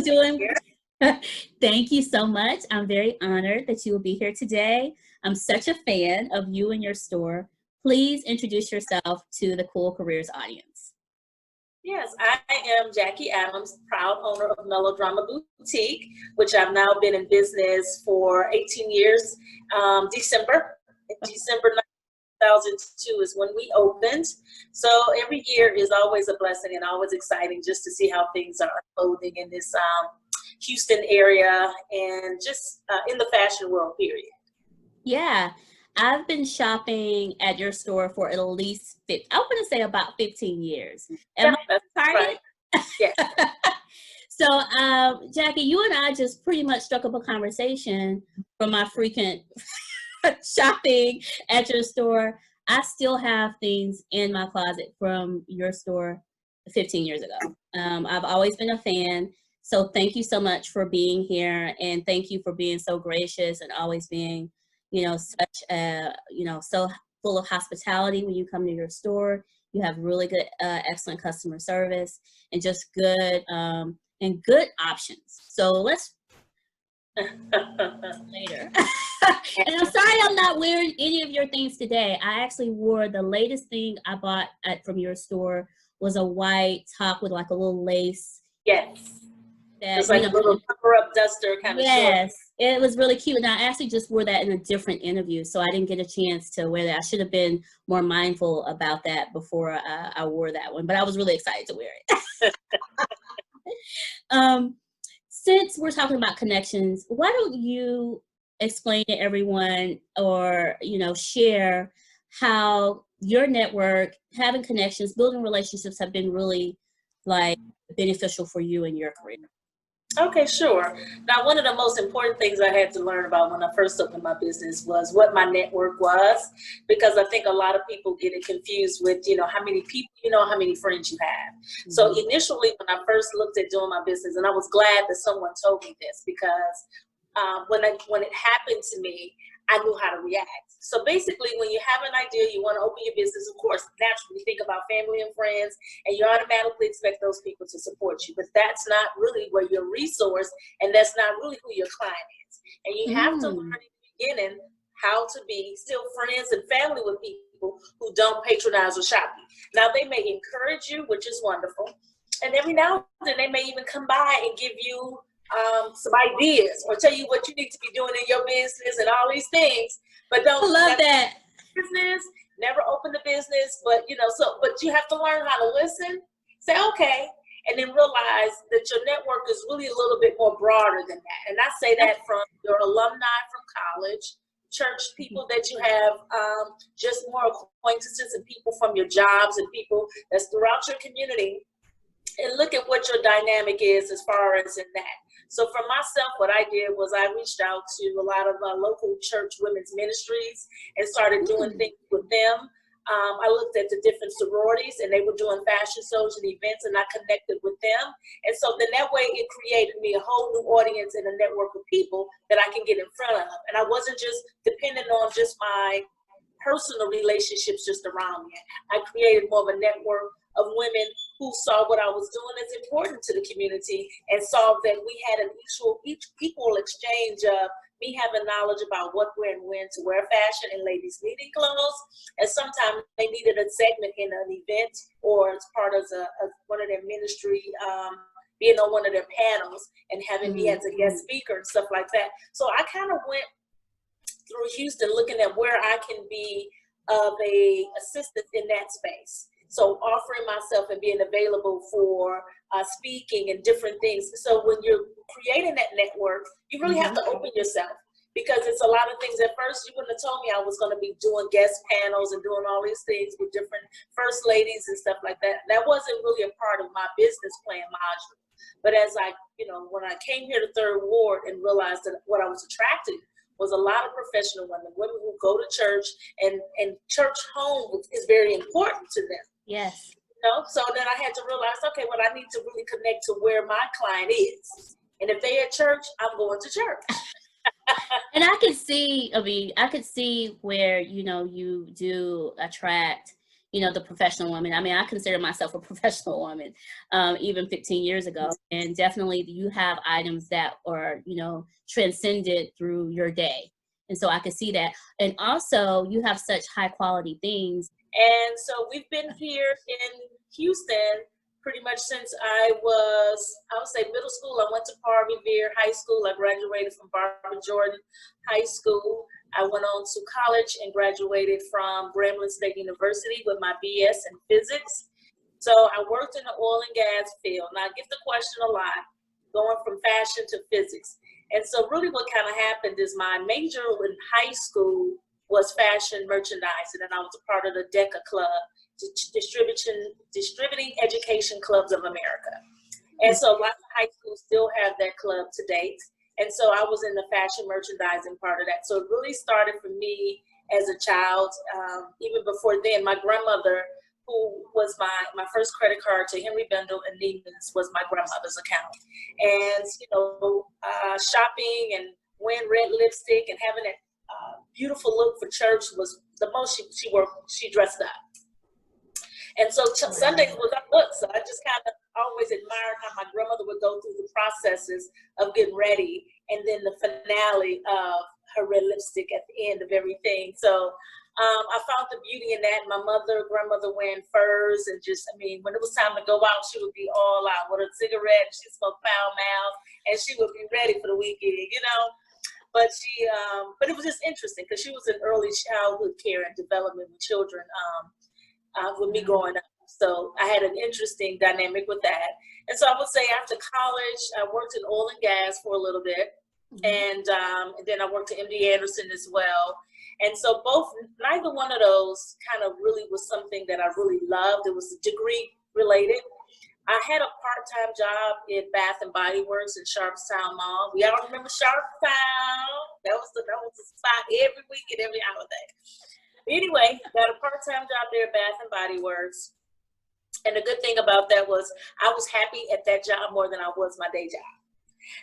doing? Here. Thank you so much. I'm very honored that you will be here today. I'm such a fan of you and your store. Please introduce yourself to the Cool Careers audience. Yes, I am Jackie Adams, proud owner of Melodrama Boutique, which I've now been in business for 18 years. December 2002 is when we opened. So every year is always a blessing and always exciting just to see how things are unfolding in this Houston area and just in the fashion world, period. Yeah, I've been shopping at your store for at least, I want to say about 15 years. Am That's right. Yeah. So, Jackie, you and I just pretty much struck up a conversation from my frequent shopping at your store. I still have things in my closet from your store 15 years ago. I've always been a fan. So thank you so much for being here, and thank you for being so gracious and always being, such a, so full of hospitality when you come to your store. You have really good, excellent customer service and just good and good options. So let's later. And I'm sorry I'm not wearing any of your things today. I actually wore the latest thing I bought from your store was a white top with like a little lace. Yes. That, it's like a little cover-up duster kind of short. Yes, it was really cute. And I actually just wore that in a different interview, so I didn't get a chance to wear that. I should have been more mindful about that before I wore that one, but I was really excited to wear it. Since we're talking about connections, why don't you explain to everyone or, share how your network, having connections, building relationships have been really beneficial for you in your career? Okay, sure. Now, one of the most important things I had to learn about when I first opened my business was what my network was, because I think a lot of people get it confused with, how many people you know, how many friends you have. Mm-hmm. So initially, when I first looked at doing my business, and I was glad that someone told me this, because when it happened to me, I knew how to react. So basically, when you have an idea, you want to open your business, of course, naturally think about family and friends, and you automatically expect those people to support you. But that's not really where your resource, and that's not really who your client is. And you have to learn in the beginning how to be still friends and family with people who don't patronize or shop you. Now, they may encourage you, which is wonderful. And every now and then, they may even come by and give you some ideas or tell you what you need to be doing in your business and all these things, but don't love that business, never open the business, but but you have to learn how to listen, say okay, and then realize that your network is really a little bit more broader than that. And I say that from your alumni from college, church people that you have, just more acquaintances and people from your jobs and people that's throughout your community, and look at what your dynamic is as far as in that. So for myself, what I did was I reached out to a lot of local church women's ministries and started doing things with them. I looked at the different sororities, and they were doing fashion shows and events, and I connected with them. And so then that way it created me a whole new audience and a network of people that I can get in front of. And I wasn't just dependent on just my personal relationships just around me. I created more of a network of women who saw what I was doing as important to the community and saw that we had an equal exchange of me having knowledge about what, where, and when to wear fashion and ladies needing clothes. And sometimes they needed a segment in an event or as part of one of their ministry, being on one of their panels and having me as a guest speaker and stuff like that. So I kind of went through Houston looking at where I can be of a assistance in that space. So offering myself and being available for speaking and different things. So when you're creating that network, you really have to open yourself, because it's a lot of things. At first, you wouldn't have told me I was going to be doing guest panels and doing all these things with different first ladies and stuff like that. That wasn't really a part of my business plan module. But as when I came here to Third Ward and realized that what I was attracted was a lot of professional women who go to church, and church home is very important to them. Yes. So then I had to realize, okay, well, I need to really connect to where my client is. And if they at church, I'm going to church. And I could see where, you do attract, you know, the professional woman. I mean, I consider myself a professional woman, even 15 years ago. And definitely you have items that are, you know, transcended through your day. And so I could see that. And also you have such high quality things. And so we've been here in Houston pretty much since I would say middle school. I went to Par Revere High School. I graduated from Barbara Jordan High School. I went on to college and graduated from Grambling State University with my BS in physics. So I worked in the oil and gas field. Now I get the question a lot, going from fashion to physics. And so really what kind of happened is my major in high school was fashion merchandising, and I was a part of the DECA Club, Distributing Education Clubs of America. And so lots of high schools still have that club to date. And so I was in the fashion merchandising part of that. So it really started for me as a child. Even before then, my grandmother, who was my first credit card to Henry Bendel and Neiman's, was my grandmother's account. And, you know, shopping and wearing red lipstick and having that beautiful look for church was the most she dressed up. And so Sundays was our look. So I just kind of always admired how my grandmother would go through the processes of getting ready, and then the finale of her red lipstick at the end of everything. So I found the beauty in that. My grandmother wearing furs, and just, I mean, when it was time to go out, she would be all out with a cigarette. She smoked foul mouth, and she would be ready for the weekend, you know. But but it was just interesting because she was in early childhood care and development with children with me growing up. So I had an interesting dynamic with that. And so I would say after college, I worked in oil and gas for a little bit. And then I worked at MD Anderson as well. And so neither one of those kind of really was something that I really loved. It was degree related. I had a part-time job in Bath and Body Works in Sharpstown Mall. We all remember Sharpstown. That was the spot every week and every holiday. Anyway, got a part-time job there at Bath and Body Works. And the good thing about that was I was happy at that job more than I was my day job.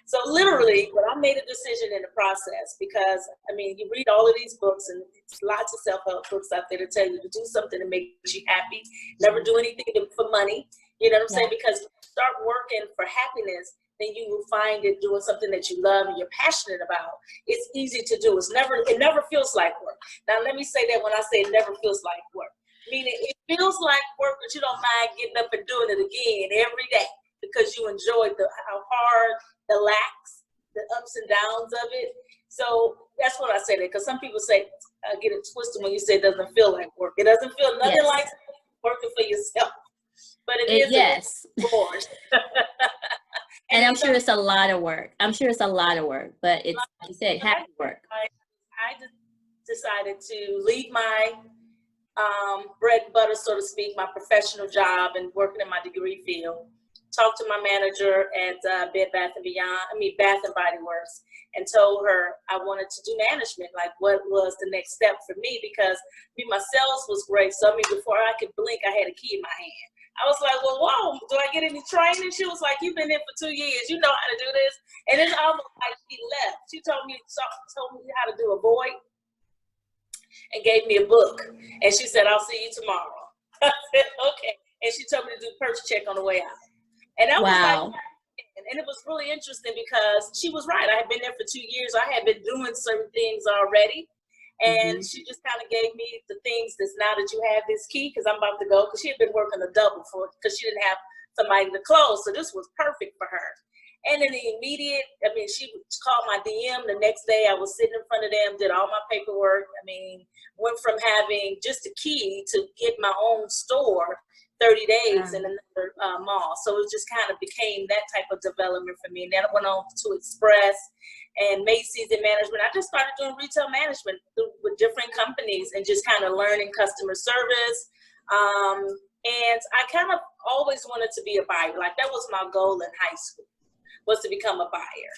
So literally, when I made a decision in the process, because, I mean, you read all of these books, and it's lots of self-help books out there to tell you to do something that makes you happy, never do anything for money. You know what I'm saying? Because when you start working for happiness, then you will find it doing something that you love and you're passionate about. It's easy to do. It never feels like work. Now, let me say that when I say it never feels like work, meaning it feels like work, but you don't mind getting up and doing it again every day because you enjoy how hard, the lax, the ups and downs of it. So that's what I say that, because some people say, get it twisted when you say it doesn't feel like work. It doesn't feel nothing like working for yourself. But it is yes. And I'm sure it's a lot of work. But it's, like you said, happy work. I decided to leave my bread and butter, so to speak, my professional job and working in my degree field. Talked to my manager at Bath and Body Works, and told her I wanted to do management, like what was the next step for me, because my sales was great. So, I mean, before I could blink, I had a key in my hand. I was like, well, whoa, do I get any training? She was like, you've been here for 2 years. You know how to do this. And it's almost like she left. She told me how to do a void and gave me a book. And she said, I'll see you tomorrow. I said, okay. And she told me to do purse check on the way out. And that was like, and it was really interesting because she was right. I had been there for 2 years. I had been doing certain things already. And she just kind of gave me the things that's now that you have this key, because I'm about to go, because she had been working a double because she didn't have somebody to close. So this was perfect for her. And in the immediate, I mean, she called my DM the next day. I was sitting in front of them, did all my paperwork. I mean, went from having just a key to get my own store 30 days in another mall. So it just kind of became that type of development for me. And then I went on to Express and Macy's in management. I just started doing retail management with different companies and just kind of learning customer service. And I kind of always wanted to be a buyer. Like that was my goal in high school, was to become a buyer.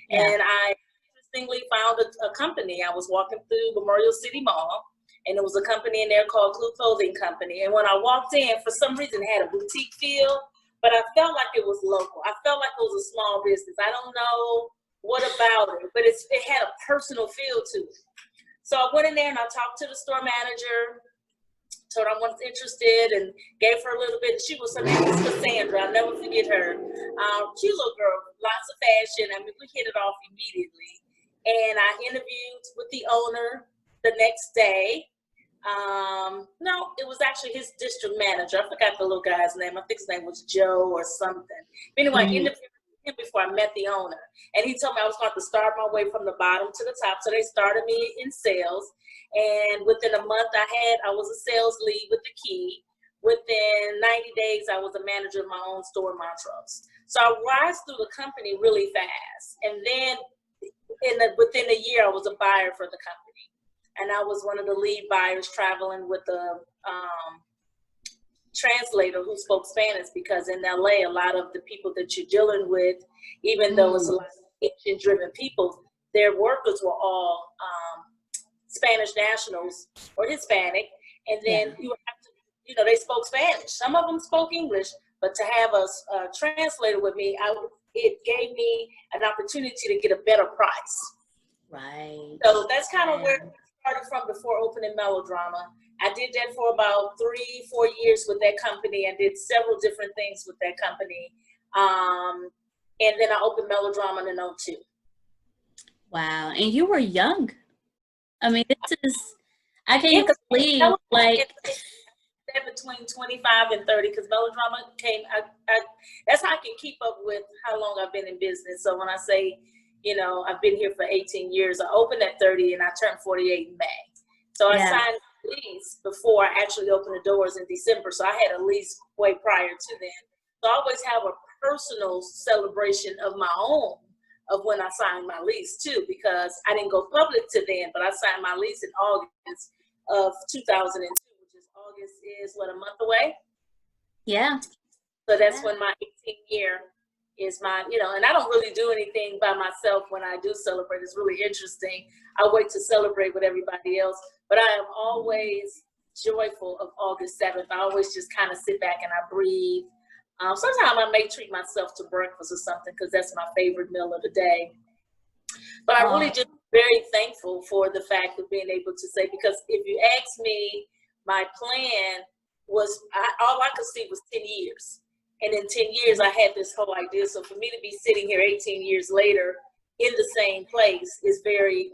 And I interestingly found a company. I was walking through Memorial City Mall, and there was a company in there called Clue Clothing Company. And when I walked in, for some reason, it had a boutique feel, but I felt like it was local. I felt like it was a small business. I don't know what about it, but it had a personal feel to it. So I went in there and I talked to the store manager, told her I was interested and gave her a little bit. Her name was Cassandra. I'll never forget her. Cute little girl, lots of fashion. I mean, we hit it off immediately. And I interviewed with the owner the next day. No, it was actually his district manager. I forgot the little guy's name. I think his name was Joe or something. Anyway, I interviewed him before I met the owner. And he told me I was going to start my way from the bottom to the top. So they started me in sales. And within a month I was a sales lead with the key. Within 90 days, I was a manager of my own store in Montrose. So I rise through the company really fast. And then within a year, I was a buyer for the company. And I was one of the lead buyers traveling with the translator who spoke Spanish, because in LA, a lot of the people that you're dealing with, even though it's a lot of Asian-driven people, their workers were all Spanish nationals or Hispanic. And then you would have to, they spoke Spanish. Some of them spoke English, but to have a translator with me, it gave me an opportunity to get a better price. Right. So that's kind of where it started from before opening Melodrama. I did that for about 3-4 years with that company. I did several different things with that company. And then I opened Melodrama in 2002. Wow. And you were young. I mean, I can't believe, like, between 25 and 30, because Melodrama that's how I can keep up with how long I've been in business. So when I say, I've been here for 18 years, I opened at 30 and I turned 48 in May. So I signed a lease before I actually opened the doors in December. So I had a lease way prior to then. So I always have a personal celebration of my own of when I signed my lease too, because I didn't go public to then, but I signed my lease in August of 2002, which is August is a month away? Yeah. So that's when my 18th year is my, and I don't really do anything by myself when I do celebrate. It's really interesting. I wait to celebrate with everybody else, but I am always joyful of August 7th. I always just kind of sit back and I breathe. Sometimes I may treat myself to breakfast or something, because that's my favorite meal of the day. But I really just very thankful for the fact of being able to say, because if you ask me, my plan was, all I could see was 10 years. And in 10 years, I had this whole idea. So for me to be sitting here 18 years later in the same place is very,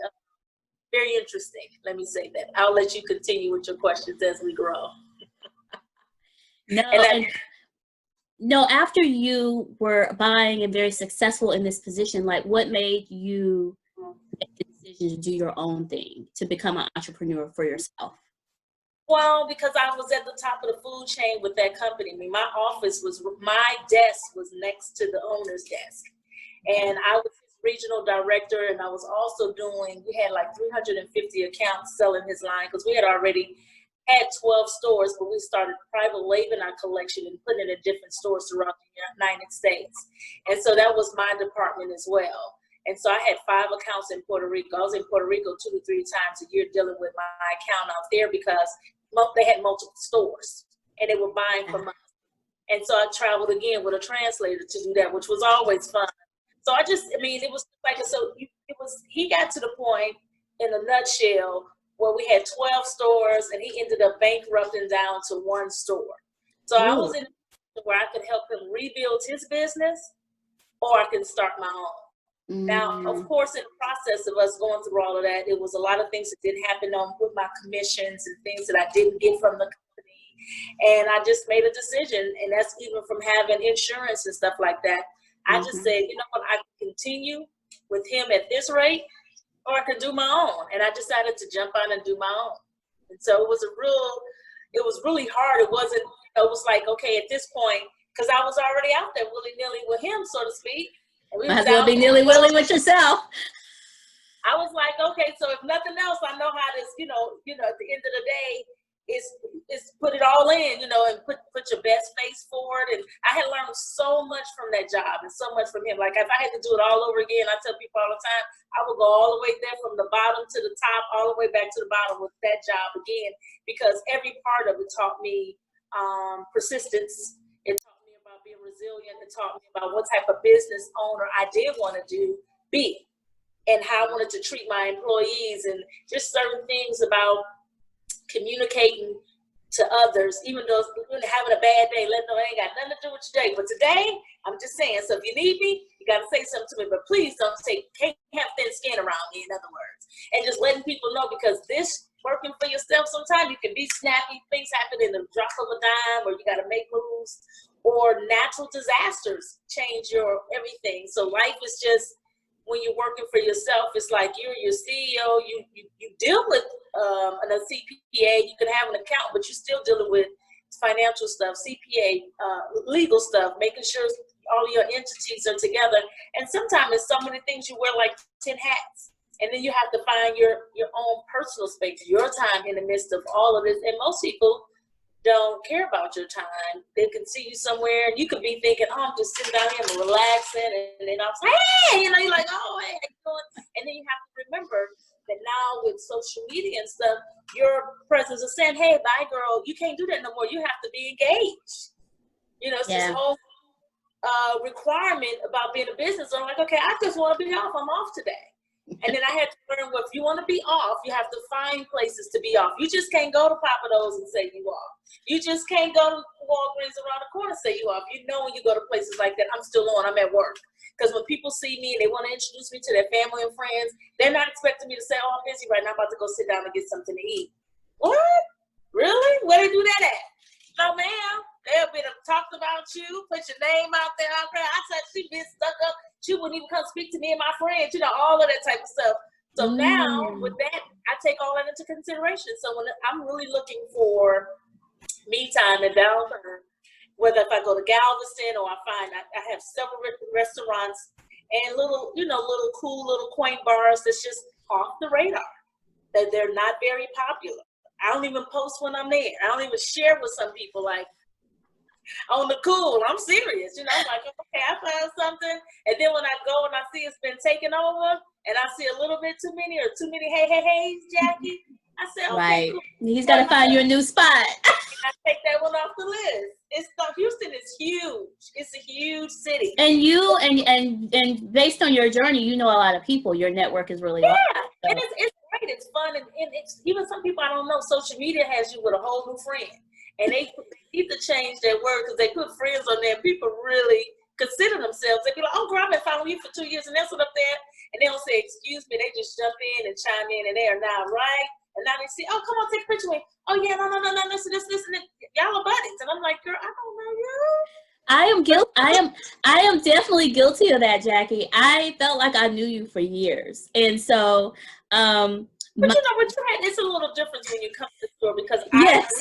very interesting. Let me say that. I'll let you continue with your questions as we grow. No, after you were buying and very successful in this position, like, what made you make the decision to do your own thing, to become an entrepreneur for yourself? Well, because I was at the top of the food chain with that company. I mean, my desk was next to the owner's desk. And I was his regional director, and I was also we had like 350 accounts selling his line, because we had already had 12 stores, but we started private labeling our collection and putting it in different stores throughout the United States. And so that was my department as well. And so I had 5 accounts in Puerto Rico. I was in Puerto Rico 2 to 3 times a year dealing with my account out there, because they had multiple stores and they were buying from us. And so I traveled again with a translator to do that, which was always fun. So it was like, he got to the point, in a nutshell, where we had 12 stores and he ended up bankrupting down to 1 store. So I was in a position where I could help him rebuild his business, or I can start my own. Now, of course, in the process of us going through all of that, it was a lot of things that didn't happen with my commissions and things that I didn't get from the company. And I just made a decision, and that's even from having insurance and stuff like that. I just said, you know what, I can continue with him at this rate, or I could do my own. And I decided to jump on and do my own. And so it was really hard. It was like, okay, at this point, because I was already out there willy-nilly with him, so to speak. Might as well be nilly-willy with yourself. I was like, okay, so if nothing else, I know how this, at the end of the day, is put it all in, and put your best face forward. And I had learned so much from that job and so much from him. Like, if I had to do it all over again, I tell people all the time, I would go all the way there from the bottom to the top, all the way back to the bottom with that job again, because every part of it taught me persistence. It taught me about being resilient. It taught me about what type of business owner I did want to be, and how I wanted to treat my employees, and just certain things about communicating to others, even though you're having a bad day, let them know it ain't got nothing to do with your day. But today, I'm just saying, so if you need me, you got to say something to me, but please don't say, can't have thin skin around me, in other words. And just letting people know, because this working for yourself, sometimes you can be snappy, things happen in the drop of a dime, or you got to make moves, or natural disasters change your everything. So life is just, when you're working for yourself, it's like you're your CEO, you deal with a CPA, you can have an account, but you're still dealing with financial stuff, CPA, legal stuff, making sure all your entities are together. And sometimes it's so many things, you wear like 10 hats. And then you have to find your own personal space, your time in the midst of all of this. And most people don't care about your time. They can see you somewhere and you could be thinking, oh, I'm just sitting down here, I'm relaxing. And then I'm like, hey, you're like, oh, hey, how you doing? And then you have to remember that now with social media and stuff, your presence is saying, hey, bye, girl, you can't do that no more. You have to be engaged. It's this whole requirement about being a business owner. Like, okay, I just want to be off. I'm off today. And then I had to learn, well, if you want to be off, you have to find places to be off. You just can't go to Papa Do's and say you off. You just can't go to Walgreens around the corner and say you off. When you go to places like that, I'm still on, I'm at work. Because when people see me and they want to introduce me to their family and friends, they're not expecting me to say, oh, I'm busy right now, I'm about to go sit down and get something to eat. What? Really? Where they do that at? No, ma'am. They'll be talked about you, put your name out there. I said, she been stuck up. She wouldn't even come speak to me and my friends, all of that type of stuff. So now with that, I take all that into consideration. So when I'm really looking for me time and downtime, whether if I go to Galveston or I have several restaurants and little cool, little quaint bars that's just off the radar, that they're not very popular. I don't even post when I'm there. I don't even share with some people, like, on the cool, I'm serious. I'm like, okay, I found something. And then when I go and I see it's been taken over and I see a little bit too many hey, Jackie, I say, okay, right. cool. He's got to find you a new spot. I take that one off the list. Houston is huge. It's a huge city. And you, and based on your journey, a lot of people. Your network is really large. So. And it's great. It's fun. And it's, even some people I don't know, social media has you with a whole new friend. And they need to change their word because they put friends on there. People really consider themselves. They be like, oh, girl, I've been following you for 2 years and that's what up there. And they don't say, excuse me. They just jump in and chime in and they are now right. And now they say, oh, come on, take a picture with me. Oh, yeah, no, listen, listen. Y'all are buddies. And I'm like, girl, I don't know you. I am definitely guilty of that, Jackie. I felt like I knew you for years. And so, but it's a little different when you come to the store because yes.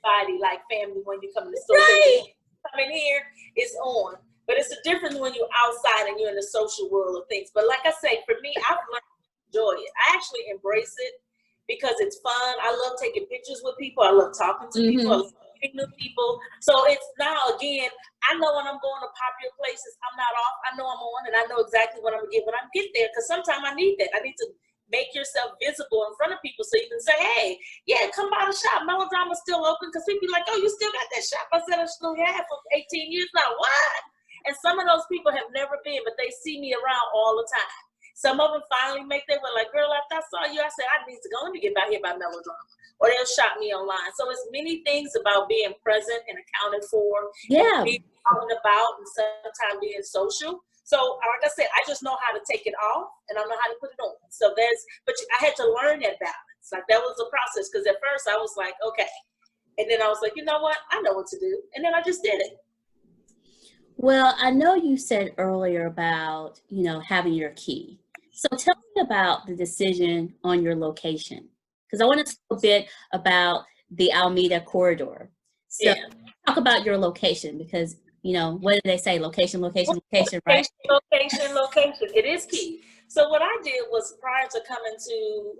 Body like family when you come in the store. Right. Come in here, it's on. But it's a difference when you're outside and you're in the social world of things. But like I say, for me, I've learned to enjoy it. I actually embrace it because it's fun. I love taking pictures with people. I love talking to people. I love meeting new people. So it's now, again, I know when I'm going to popular places, I'm not off. I know I'm on and I know exactly what I'm going to get when I get there because sometimes I need that. I need to make yourself visible in front of people so you can say, hey, yeah, come by the shop. Melodrama's still open because people be like, oh, you still got that shop? I said I still have for 18 years now. What? And some of those people have never been, but they see me around all the time. Some of them finally make their way like, girl, after I saw you, I said, I need to go. Let me get back here by Melodrama. Or they'll shop me online. So it's many things about being present and accounted for. Yeah. And being out and about and sometimes being social. So like I said, I just know how to take it off and I know how to put it on. So I had to learn that balance. Like that was a process because at first I was like, okay. And then I was like, you know what? I know what to do. And then I just did it. Well, I know you said earlier about, having your key. So tell me about the decision on your location. Because I want to talk a bit about the Almeda Corridor. So talk about your location because what did they say? Location, right? Location. It is key. So what I did was prior to coming to,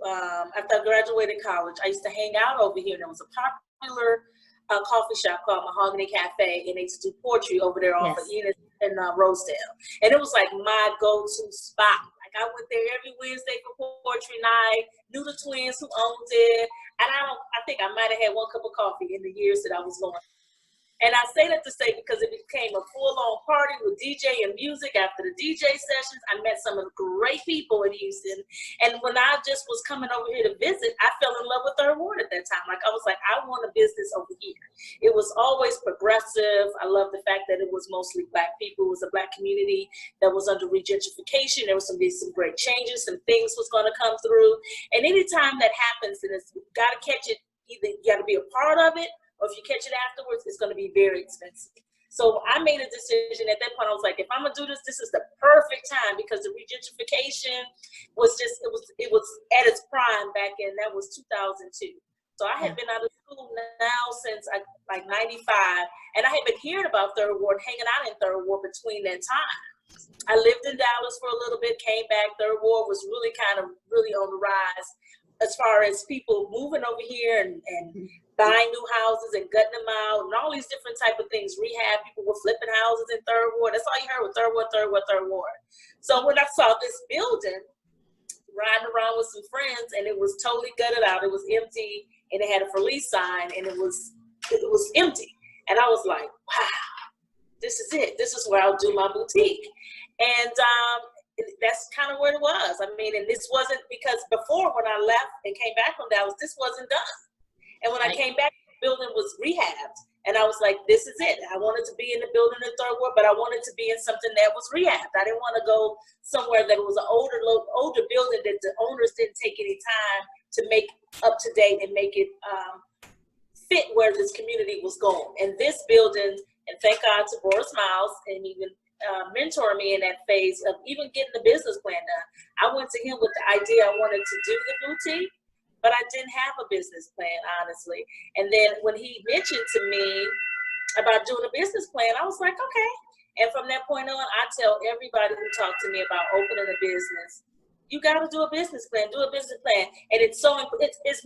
after I graduated college, I used to hang out over here. There was a popular coffee shop called Mahogany Cafe, and they used to do poetry over there off of Enos and Rosedale. And it was like my go-to spot. Like I went there every Wednesday for poetry night, knew the twins who owned it. And I think I might have had one cup of coffee in the years that I was going. And I say that to say because it became a full-on party with DJ and music. After the DJ sessions, I met some of the great people in Houston. And when I just was coming over here to visit, I fell in love with Third Ward at that time. Like, I was like, I want a business over here. It was always progressive. I love the fact that it was mostly Black people. It was a Black community that was under regentrification. There was some great changes. Some things was going to come through. And anytime that happens, and it's got to catch it, either you got to be a part of it, or if you catch it afterwards, it's going to be very expensive. So I made a decision at that point. I was like, if I'm gonna do this, this is the perfect time, because the regentrification was just, it was at its prime back in, that was 2002. So I had been out of school now since like 95, and I had been hearing about Third Ward, hanging out in Third Ward between that time. I lived in Dallas for a little bit, came back. Third Ward was really on the rise as far as people moving over here and buying new houses and gutting them out and all these different type of things. Rehab, people were flipping houses in Third Ward. That's all you heard with Third Ward, Third Ward, Third Ward. So when I saw this building, riding around with some friends, and it was totally gutted out. It was empty, and it had a for lease sign, and it was empty. And I was like, wow, this is it. This is where I'll do my boutique. And that's kind of where it was. I mean, and this wasn't, because before, when I left and came back from Dallas, this wasn't done. And when I came back, the building was rehabbed. And I was like, this is it. I wanted to be in the building in Third Ward, but I wanted to be in something that was rehabbed. I didn't want to go somewhere that was an older building that the owners didn't take any time to make up to date and make it fit where this community was going. And this building, and thank God to Boris Miles, and even mentoring me in that phase of even getting the business plan done. I went to him with the idea I wanted to do the boutique, but I didn't have a business plan, honestly. And then when he mentioned to me about doing a business plan, I was like, okay. And from that point on, I tell everybody who talk to me about opening a business, you got to do a business plan, do a business plan. And it's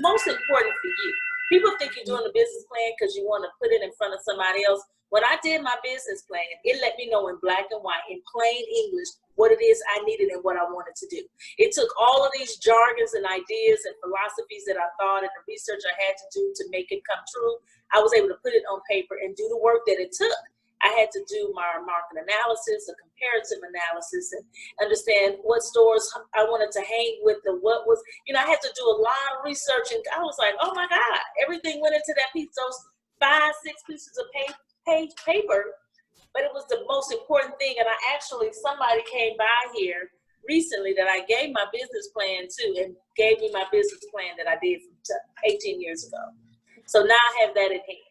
most important for you. People think you're doing a business plan because you want to put it in front of somebody else. When I did my business plan, it let me know in black and white, in plain English, what it is I needed and what I wanted to do. It took all of these jargons and ideas and philosophies that I thought and the research I had to do to make it come true. I was able to put it on paper and do the work that it took. I had to do my market analysis, a comparative analysis, and understand what stores I wanted to hang with, and what was, I had to do a lot of research, and I was like, oh my God, everything went into that piece, those 5-6 pieces of paper, but it was the most important thing. And somebody came by here recently that I gave my business plan to, and gave me my business plan that I did 18 years ago. So now I have that in hand.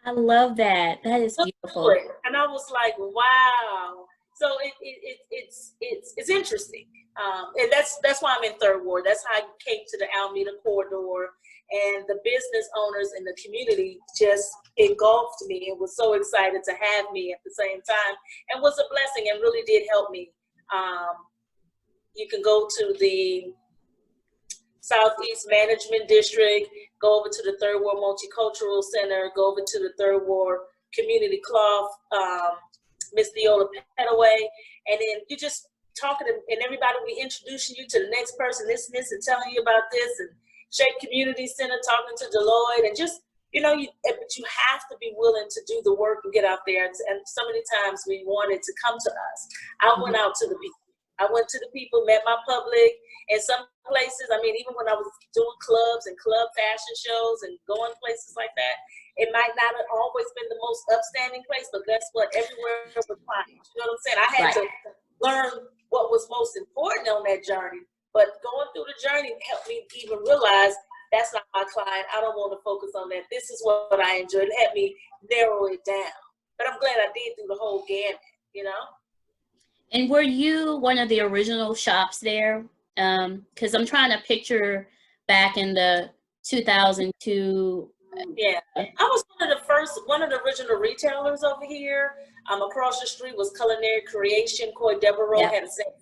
I love that. That is beautiful. And I was like, wow. So it's interesting. And that's why I'm in Third Ward. That's how I came to the Almeda Corridor. And the business owners in the community just engulfed me and was so excited to have me at the same time, and was a blessing and really did help me. You can go to the Southeast Management District, go over to the Third Ward Multicultural Center, go over to the Third Ward Community Cloth, Miss Viola Petaway, and then you just talking to, and everybody will be introducing you to the next person, this, and telling you about this, and Shape Community Center, talking to Deloitte, and just, but you have to be willing to do the work and get out there. And so many times we wanted to come to us. I went out to the people. I went to the people, met my public. In some places, even when I was doing clubs and club fashion shows and going places like that, it might not have always been the most upstanding place, but guess what? Everywhere was fine. You know what I'm saying? I had to learn what was most important on that journey. But going through the journey helped me even realize that's not my client. I don't want to focus on that. This is what I enjoy. It helped me narrow it down. But I'm glad I did through the whole gamut, And were you one of the original shops there? Because I'm trying to picture back in the 2002. Yeah, I was one of the original retailers over here. Across the street was Culinary Creation. Coy Devereaux had a shop.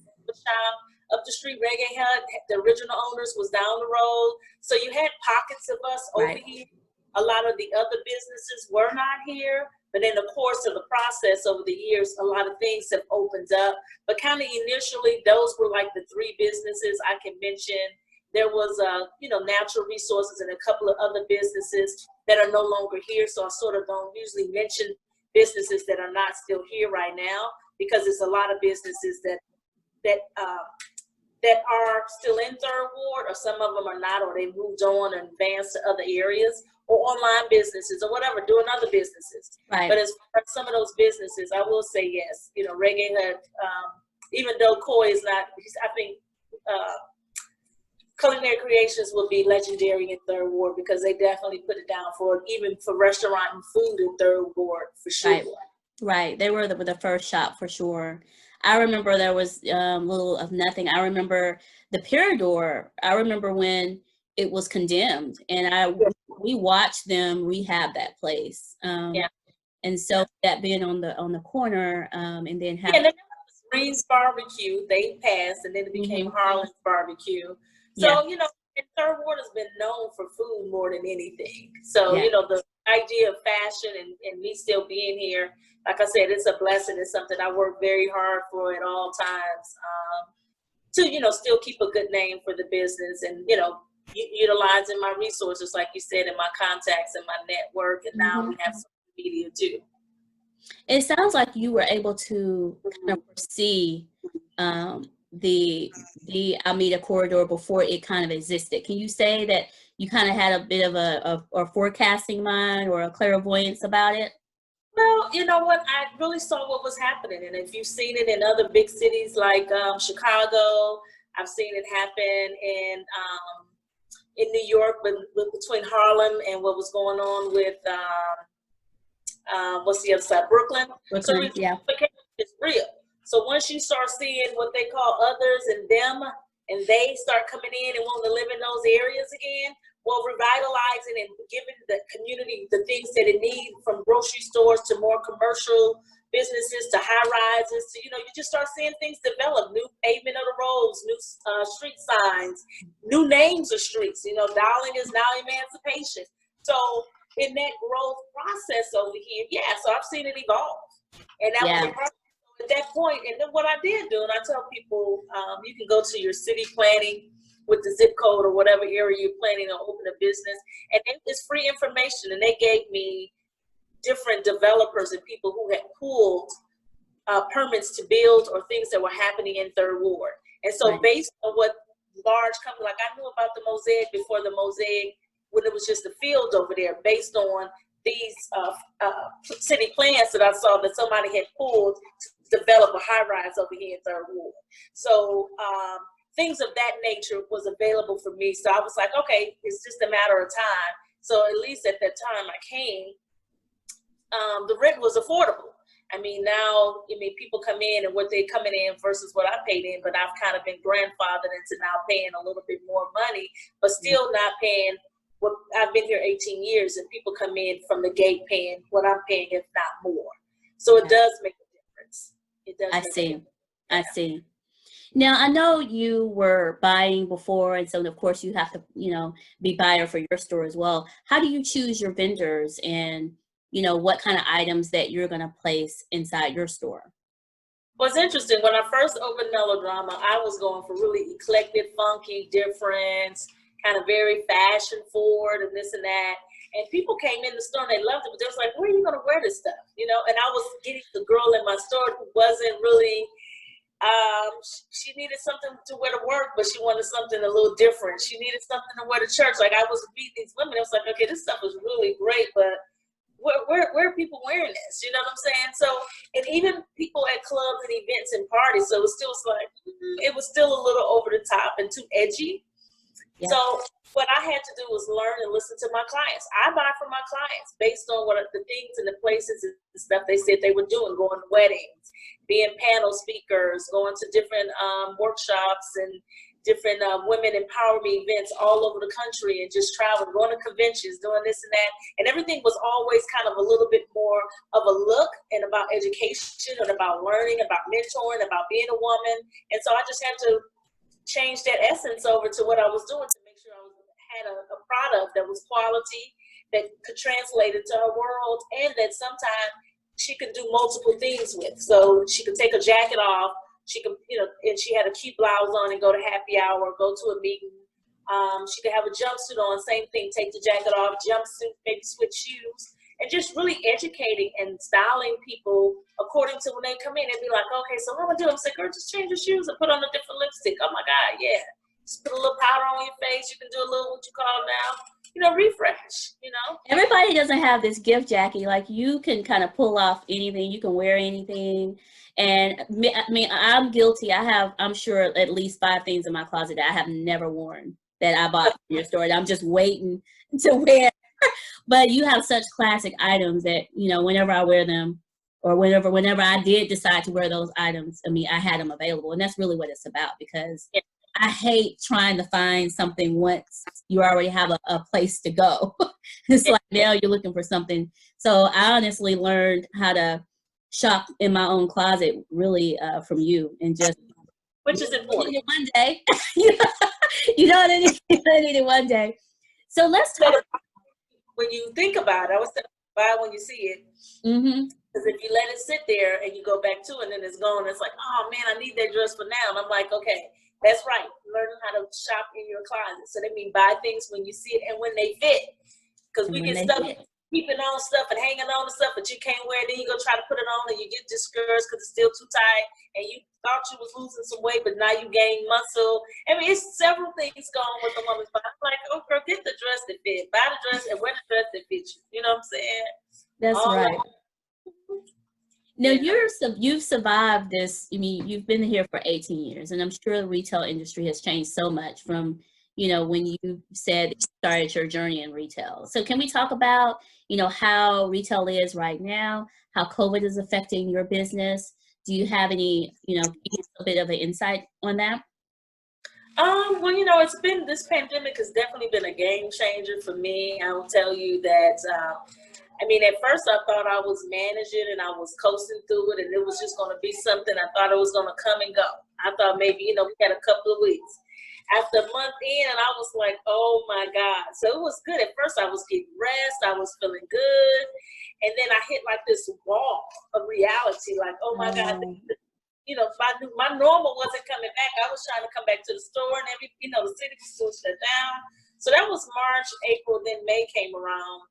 Up the street, Reggae Hut, the original owners was down the road. So you had pockets of us over here. A lot of the other businesses were not here. But in the course of the process over the years, a lot of things have opened up. But kind of initially, those were like the 3 businesses I can mention there was, natural resources and a couple of other businesses that are no longer here. So I sort of don't usually mention businesses that are not still here right now, because it's a lot of businesses that are still in Third Ward, or some of them are not, or they moved on and advanced to other areas, or online businesses or whatever, doing other businesses. Right. But as far as some of those businesses, I will say yes. Reggae had, even though Coy is not, I think Culinary Creations will be legendary in Third Ward, because they definitely put it down for, even for restaurant and food in Third Ward, for sure. Right. They were the first shop for sure. I remember there was little of nothing. I remember the Parador. I remember when it was condemned, and we watched them rehab that place. And so that being on the corner, and then have then Reed's Barbecue, they passed, and then it became Harlan's Barbecue. So and Third Ward has been known for food more than anything. So the idea of fashion and me still being here, like I said, it's a blessing. It's something I work very hard for at all times, to still keep a good name for the business, and utilizing my resources, like you said, and my contacts and my network, and now we have social media too. It sounds like you were able to kind of foresee the Almeda Corridor before it kind of existed. Can you say that you kind of had a bit of a forecasting mind or a clairvoyance about it? Well, you know what? I really saw what was happening, and if you've seen it in other big cities like Chicago, I've seen it happen in New York, between Harlem and what was going on with what's the other side, Brooklyn. So it's real. So once you start seeing what they call others and them, and they start coming in and wanting to live in those areas again, well, revitalizing and giving the community the things that it needs, from grocery stores to more commercial businesses to high rises to, you just start seeing things develop, new pavement of the roads, new street signs, new names of streets. Darling is now Emancipation. So in that growth process over here, so I've seen it evolve. And that was a process at that point. And then what I did do, and I tell people, you can go to your city planning with the zip code or whatever area you're planning on open a business, and it's free information. And they gave me different developers and people who had pulled permits to build or things that were happening in Third Ward. And so based on what large companies, like I knew about the Mosaic before the Mosaic, when it was just a field over there, based on these city plans that I saw that somebody had pulled to develop a high rise over here in Third Ward. So things of that nature was available for me. So I was like, okay, it's just a matter of time. So at least at that time I came, the rent was affordable. People come in and what they coming in versus what I paid in, but I've kind of been grandfathered into now paying a little bit more money, but still not paying what I've been here 18 years, and people come in from the gate paying what I'm paying, if not more. So it does make a difference. It does. I see. Now, I know you were buying before, and so of course you have to, be buyer for your store as well. How do you choose your vendors, and what kind of items that you're going to place inside your store? Well, it's interesting. When I first opened Melodrama, I was going for really eclectic, funky, different, kind of very fashion forward and this and that. And people came in the store and they loved it, but they was like, where are you going to wear this stuff? And I was getting the girl in my store who wasn't really, she needed something to wear to work, but she wanted something a little different. She needed something to wear to church. Like, I was meeting these women. I was like, okay, this stuff is really great, but where are people wearing this? You know what I'm saying? So, and even people at clubs and events and parties. So it was still a little over the top and too edgy. Yeah. So what I had to do was learn and listen to my clients. I buy from my clients based on what the things and the places and stuff they said they were doing, going to weddings, being panel speakers, going to different workshops and different women empowerment events all over the country, and just traveling, going to conventions, doing this and that. And everything was always kind of a little bit more of a look and about education and about learning, about mentoring, about being a woman. And so I just had to change that essence over to what I was doing to make sure I had a product that was quality, that could translate into her world, and that sometimes she could do multiple things with. So she could take a jacket off, she could, and she had a cute blouse on and go to happy hour, go to a meeting, She could have a jumpsuit on, same thing, take the jacket off, jumpsuit, maybe switch shoes, and just really educating and styling people according to when they come in. They'd be like, okay, so what am I doing? I'm like, girl, just change your shoes and put on a different lipstick. Oh my God, yeah. Just put a little powder on your face. You can do a little, what you call now, refresh, Everybody doesn't have this gift, Jackie. Like, you can kind of pull off anything. You can wear anything. And I mean, I'm guilty. I'm sure, at least 5 things in my closet that I have never worn that I bought from your store. I'm just waiting to wear. But you have such classic items that, whenever I wear them, or whenever I did decide to wear those items, I mean, I had them available. And that's really what it's about, because I hate trying to find something once you already have a place to go. It's like now you're looking for something. So I honestly learned how to shop in my own closet really from you, and just, which is important. One day, you know what I mean? I need it one day. So let's talk. When you think about it, I was saying buy when you see it. Because if you let it sit there and you go back to it and then it's gone, it's like, oh man, I need that dress for now. And I'm like, okay, that's right. Learning how to shop in your closet. So that means buy things when you see it and when they fit. Because we get stuck keeping on stuff and hanging on to stuff, but you can't wear it. Then you go try to put it on and you get discouraged because it's still too tight. And you thought you was losing some weight, but now you gain muscle. I mean, it's several things going with a woman's body. I'm like, oh girl, get the dress that fit. Buy the dress and wear the dress that fits you. You know what I'm saying? That's right. Now, you've survived this. I mean, you've been here for 18 years, and I'm sure the retail industry has changed so much from, when you said you started your journey in retail. So can we talk about, how retail is right now, how COVID is affecting your business? Do you have any, a bit of an insight on that? Well, it's been, this pandemic has definitely been a game changer for me. I will tell you that, at first I thought I was managing and I was coasting through it, and it was just going to be something. I thought it was going to come and go. I thought maybe, we had a couple of weeks. After a month in, and I was like, oh my God. So it was good. At first I was getting rest. I was feeling good. And then I hit like this wall of reality, like, oh my God. My normal wasn't coming back. I was trying to come back to the store, and the city was still shut down. So that was March, April, then May came around.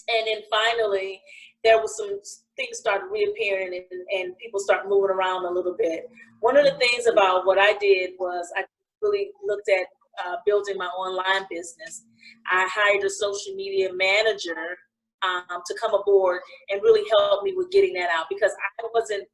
And then finally, there was some things started reappearing, and people started moving around a little bit. One of the things about what I did was I really looked at building my online business. I hired a social media manager to come aboard and really help me with getting that out, because I wasn't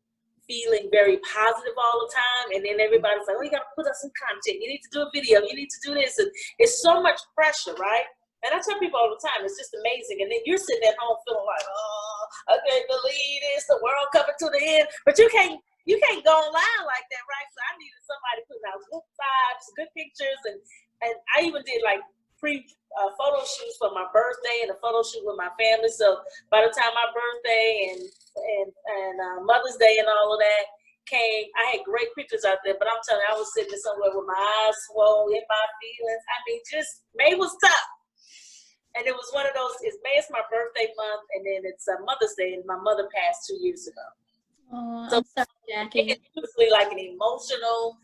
feeling very positive all the time. And then everybody's like, oh, you got to put up some content. You need to do a video. You need to do this. And it's so much pressure, right? And I tell people all the time, it's just amazing. And then you're sitting at home feeling like, oh, I can't believe this, the world coming to the end. But you can't go online like that, right? So I needed somebody putting out good vibes, good pictures. And I even did like photo shoots for my birthday and a photo shoot with my family. So by the time my birthday and Mother's Day and all of that came, I had great pictures out there. But I'm telling you, I was sitting somewhere with my eyes swollen, in my feelings. I mean, just May was tough. And it was one of those, May is my birthday month, and then it's Mother's Day, and my mother passed 2 years ago. Oh, so I'm sorry, Jackie. It's usually like an emotional,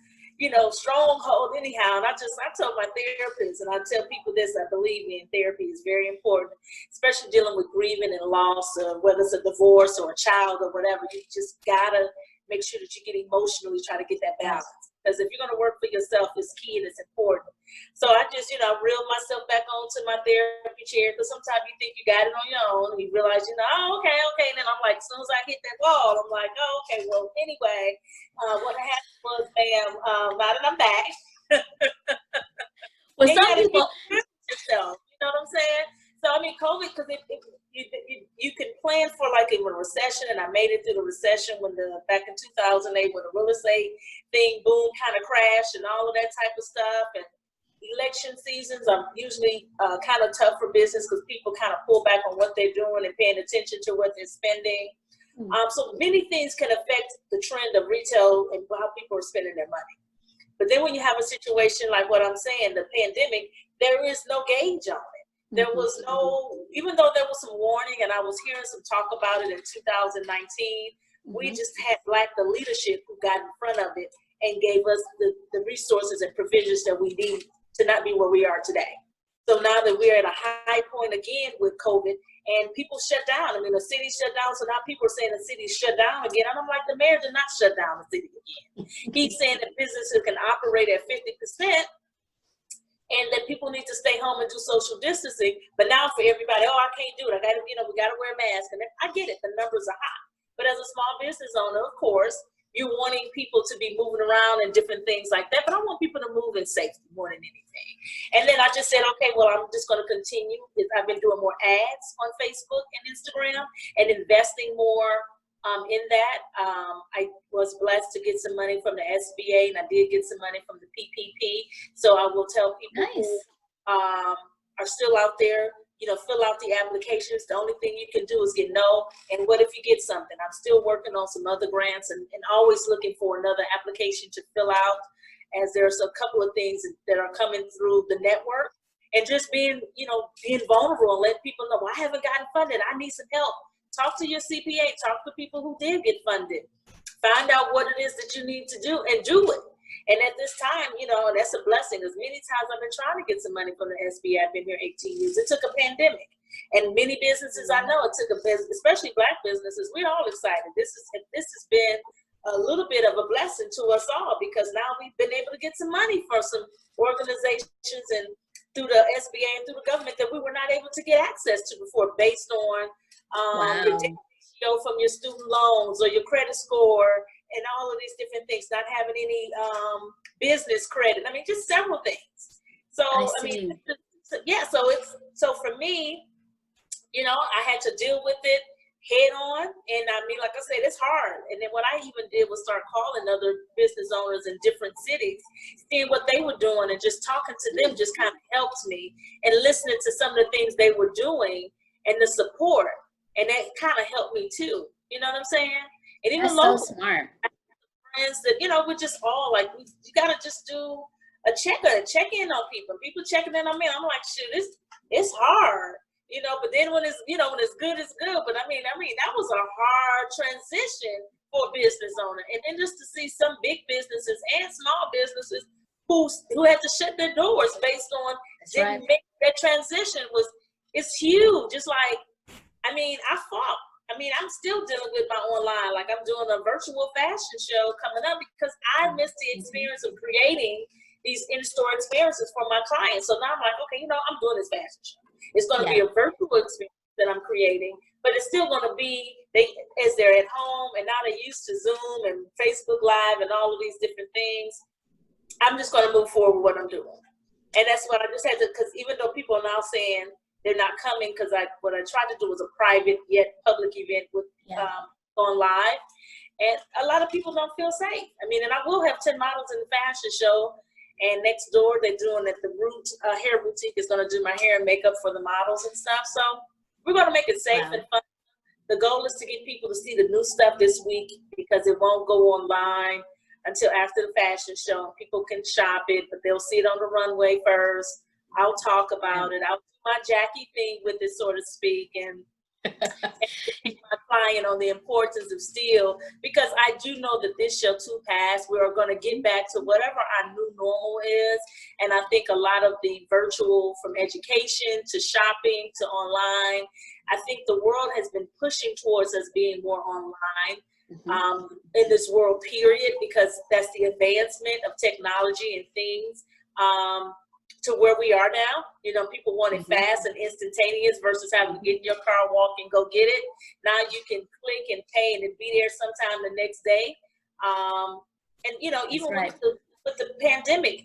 stronghold anyhow. And I told my therapist, and I tell people this, I believe in therapy is very important, especially dealing with grieving and loss, or whether it's a divorce or a child or whatever. You just gotta make sure that you get emotionally, try to get that balance. Because if you're going to work for yourself, it's key and it's important. So I just, reeled myself back onto my therapy chair, because sometimes you think you got it on your own, and you realize, oh, okay. And then I'm like, as soon as I hit that wall, I'm like, oh, okay, well, anyway, what happened was, bam, now that I'm back. Well, some people, yourself, you know what I'm saying? So, COVID, because you can plan for like a recession, and I made it through the recession back in 2008 when the real estate thing boom kind of crashed and all of that type of stuff. And election seasons are usually kind of tough for business, because people kind of pull back on what they're doing and paying attention to what they're spending. So many things can affect the trend of retail and how people are spending their money. But then when you have a situation like what I'm saying, the pandemic, there is no gauge on it. There was no, even though there was some warning, and I was hearing some talk about it in 2019, we just had the leadership who got in front of it and gave us the resources and provisions that we need to not be where we are today. So now that we're at a high point again with COVID and people shut down, I mean, the city shut down. So now people are saying the city's shut down again. And I'm like, the mayor did not shut down the city again. He's saying that businesses can operate at 50% and that people need to stay home and do social distancing. But now for everybody, oh, I can't do it. I got to, we got to wear a mask. And I get it. The numbers are high. But as a small business owner, of course, you're wanting people to be moving around and different things like that. But I want people to move in safety more than anything. And then I just said, okay, well, I'm just going to continue. I've been doing more ads on Facebook and Instagram and investing more in that. I was blessed to get some money from the SBA, and I did get some money from the PPP. So I will tell people who are still out there, fill out the applications. The only thing you can do is get no. And what if you get something? I'm still working on some other grants and always looking for another application to fill out, as there's a couple of things that are coming through the network. And just being vulnerable and let people know, well, I haven't gotten funded. I need some help. Talk to your CPA. Talk to people who did get funded. Find out what it is that you need to do and do it. And at this time, that's a blessing, because many times I've been trying to get some money from the SBA. I've been here 18 years. It took a pandemic. And many businesses I know, it took especially Black businesses, we're all excited. This has been a little bit of a blessing to us all, because now we've been able to get some money for some organizations and through the SBA and through the government that we were not able to get access to before, based on your debt ratio from your student loans or your credit score and all of these different things, not having any business credit. I mean, just several things. So, so for me, I had to deal with it head on. And I mean, like I said, it's hard. And then what I even did was start calling other business owners in different cities, seeing what they were doing, and just talking to them just kind of helped me, and listening to some of the things they were doing and the support. And that kind of helped me too. You know what I'm saying? And even local, so smart. Friends that, we're just all like, you got to just do a check in on people. People checking in on me. I'm like, shoot, it's hard. But then when it's good, it's good. But I mean, that was a hard transition for a business owner. And then just to see some big businesses and small businesses who had to shut their doors based on didn't make that transition it's huge. It's like, I fought. I'm still dealing with my online. Like, I'm doing a virtual fashion show coming up because I missed the experience of creating these in-store experiences for my clients. So now I'm like, okay, I'm doing this fashion show. It's going to be a virtual experience that I'm creating, but it's still going to be, as they're at home and now they're used to Zoom and Facebook Live and all of these different things. I'm just going to move forward with what I'm doing. And that's what I just had to, because even though people are now saying they're not coming, because what I tried to do was a private yet public event with on live, and a lot of people don't feel safe. And I will have 10 models in the fashion show. And next door, they're doing at the Root Hair Boutique is going to do my hair and makeup for the models and stuff. So we're going to make it safe and fun. The goal is to get people to see the new stuff this week, because it won't go online until after the fashion show. People can shop it, but they'll see it on the runway first. I'll talk about it. I'll do my Jackie thing with it, so to speak, and my client on the importance of still, because I do know that this shall too pass. We are going to get back to whatever our new normal is. And I think a lot of the virtual, from education to shopping to online, I think the world has been pushing towards us being more online in this world period, because that's the advancement of technology and things. To where we are now, people want it fast and instantaneous versus having to get in your car, walk, and go get it. Now you can click and pay, and it'll be there sometime the next day. And even with the pandemic,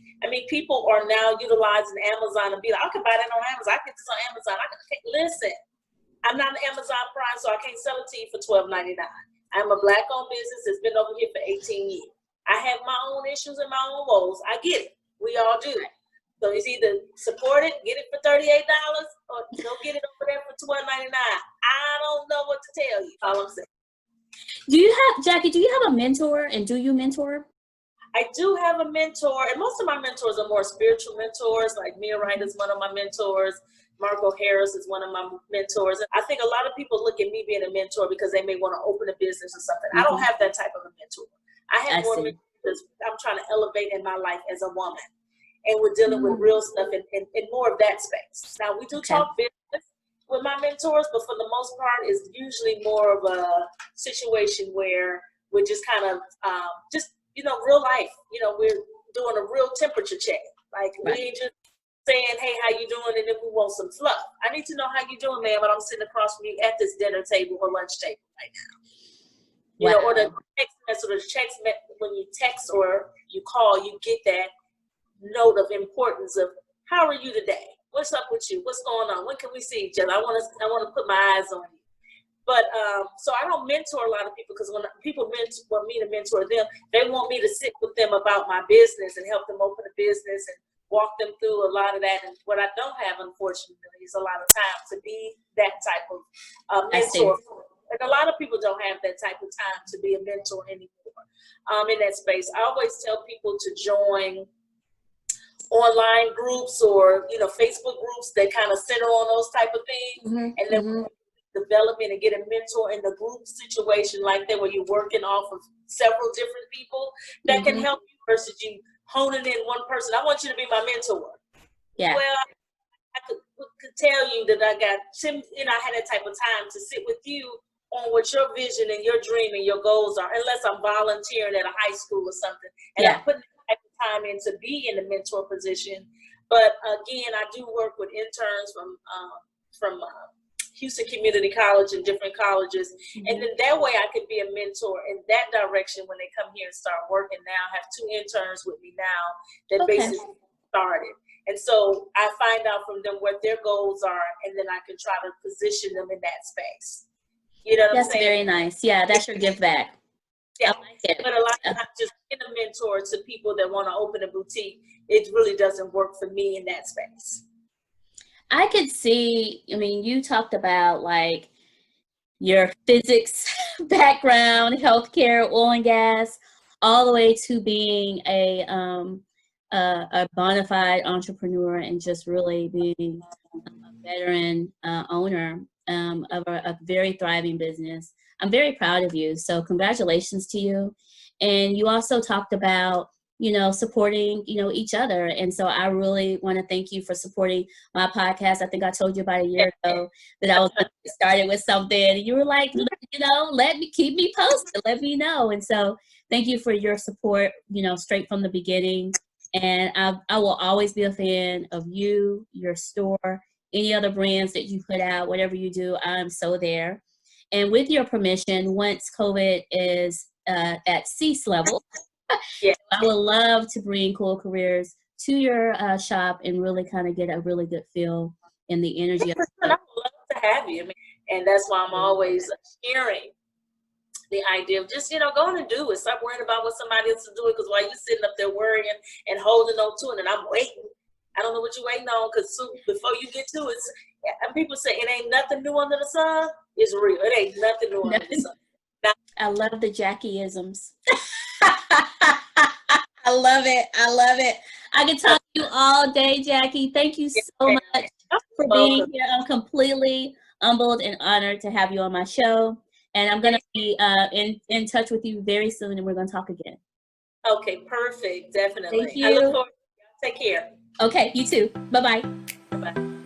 people are now utilizing Amazon and be like, I can buy that on Amazon. I get this on Amazon. Listen, I'm not an Amazon Prime, so I can't sell it to you for $12.99. I'm a Black-owned business that's been over here for 18 years. I have my own issues and my own woes. I get it. We all do. So it's either support it, get it for $38, or go get it over there for $12.99. I don't know what to tell you. All I'm saying. Jackie, do you have a mentor, and do you mentor? I do have a mentor, and most of my mentors are more spiritual mentors. Like Mia Wright is one of my mentors. Marco Harris is one of my mentors. I think a lot of people look at me being a mentor because they may want to open a business or something. I don't have that type of a mentor. I have more mentors I'm trying to elevate in my life as a woman. and we're dealing with real stuff in more of that space. Now, we do Okay. talk business with my mentors, but for the most part, it's usually more of a situation where we're just kind of real life. We're doing a real temperature check. Like, we ain't just saying, hey, how you doing? And then we want some fluff. I need to know how you doing, man, but I'm sitting across from you at this dinner table or lunch table right now. Or the text message, when you text or you call, you get that note of importance of, how are you today? What's up with you? What's going on? When can we see each other? I want to put my eyes on you. But so I don't mentor a lot of people, because when people want me to mentor them, they want me to sit with them about my business and help them open a business and walk them through a lot of that. And what I don't have, unfortunately, is a lot of time to be that type of mentor. And a lot of people don't have that type of time to be a mentor anymore in that space. I always tell people to join online groups or Facebook groups that kind of center on those type of things, and then development and get a mentor in the group situation like that, where you're working off of several different people that can help you versus you honing in one person. I want you to be my mentor. Yeah. Well, I could tell you that I had that type of time to sit with you on what your vision and your dream and your goals are, unless I'm volunteering at a high school or something, and I'm putting time in to be in the mentor position. But again, I do work with interns from Houston Community College and different colleges, and then that way I can be a mentor in that direction when they come here and start working. Now I have 2 interns with me now that basically started, and so I find out from them what their goals are, and then I can try to position them in that space. You know what I'm saying? That's very nice. Yeah, that's your give back. Yeah, but a lot of times just being a mentor to people that want to open a boutique, it really doesn't work for me in that space. I could see, you talked about like your physics background, healthcare, oil and gas, all the way to being a bona fide entrepreneur and just really being a veteran owner of a very thriving business. I'm very proud of you. So congratulations to you. And you also talked about, supporting, each other. And so I really want to thank you for supporting my podcast. I think I told you about a year ago that I was going to get started with something. And you were like, keep me posted, let me know. And so thank you for your support, straight from the beginning. And I will always be a fan of you, your store, any other brands that you put out, whatever you do, I'm so there. And with your permission, once COVID is at cease level, I would love to bring Cool Careers to your shop and really kind of get a really good feel in the energy. I would love to have you. And that's why I'm always sharing the idea of just, go on and do it. Stop worrying about what somebody else is doing, because while you're sitting up there worrying and holding on to it, and I'm waiting. I don't know what you're waiting on, because soon, before you get to it, and people say it ain't nothing new under the sun. It's real. It ain't nothing new under the sun. I love the Jackie-isms. I love it. I can talk to you all day, Jackie. Thank you so much for being here. I'm completely humbled and honored to have you on my show. And I'm going to be in touch with you very soon, and we're going to talk again. Okay, perfect. Definitely. Thank you. I look forward to it. Take care. Okay, you too. Bye-bye. Bye-bye.